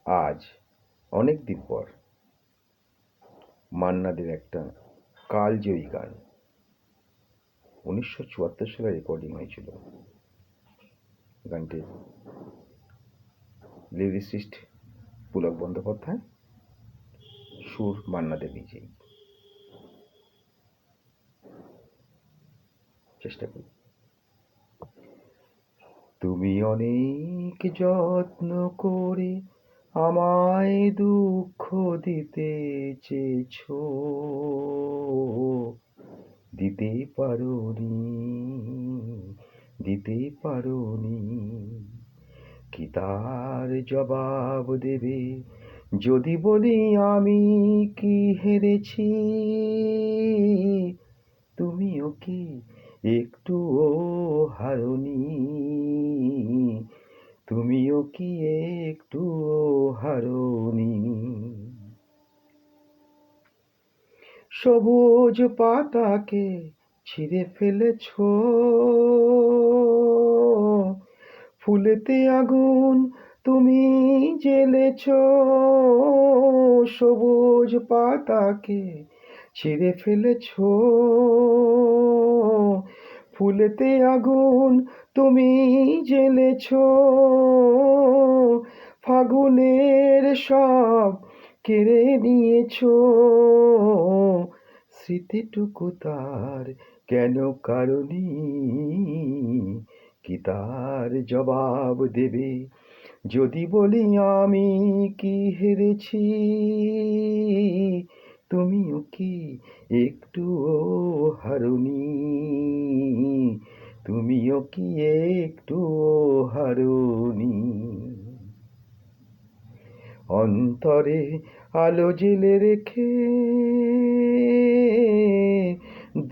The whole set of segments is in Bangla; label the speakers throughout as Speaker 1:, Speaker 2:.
Speaker 1: আজ অনেক দিন পর মান্না দের একটা কালজয়ী গান 1974 সালে রেকর্ডিং হয়েছিল। গানটির লিরিসিস্ট পুলক বন্দ্যোপাধ্যায়, সুর মান্না দে নিজেই। চেষ্টা করি। তুমি অনেক যত্ন করে আমায় দুঃখ দিতে চেয়েছো, দিতে পারোনি। কি তার জবাব দেবে যদি বলি আমি কি হেরেছি? তুমিও কি একটুও হারোনি? তুমিও কি একটুও হারোনি? সবুজ পাতাকে ছিঁড়ে ফেলেছো, ফুলেতে আগুন তুমি জ্বেলেছো। সবুজ পাতাকে ছিঁড়ে ফেলেছো, ফুলেতে আগুন তুমি জ্বেলেছো। ফাগুনের সব কেড়ে নিয়েছো, স্মৃতিটুকু তার কেন কারণী? কি তার জবাব দেবে যদি বলি আমি কি হেরেছি? তুমিও কি একটুও হারোনি? তুমিও কি একটুও হারোনি? অন্তরে আলো জেলে রেখে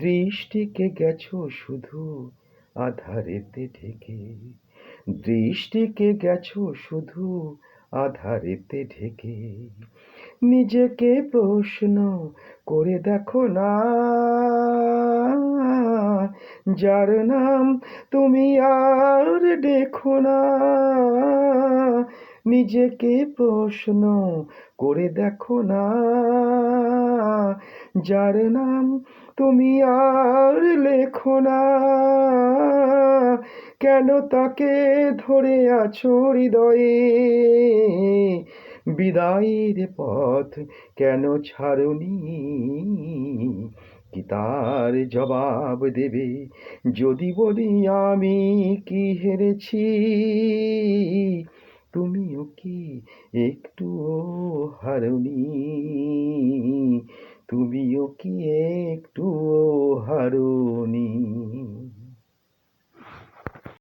Speaker 1: দৃষ্টিকে গেছো শুধু আধারেতে ঢেকে। দৃষ্টিকে গেছো শুধু আধারেতে ঢেকে। নিজেকে প্রশ্ন করে দেখো না, যার নাম তুমি আর দেখো না। নিজেকে প্রশ্ন করে দেখো না, যার নাম তুমি আর লেখো না। কেন তাকে ধরে আছো হৃদয়ে? বিদায়ের পথ কেন ছাড়োনি? কি তার জবাব দেবে যদি বলি আমি কি হেরেছি? তুমিও কি একটুও হারোনি? তুমিও কি একটুও হারোনি?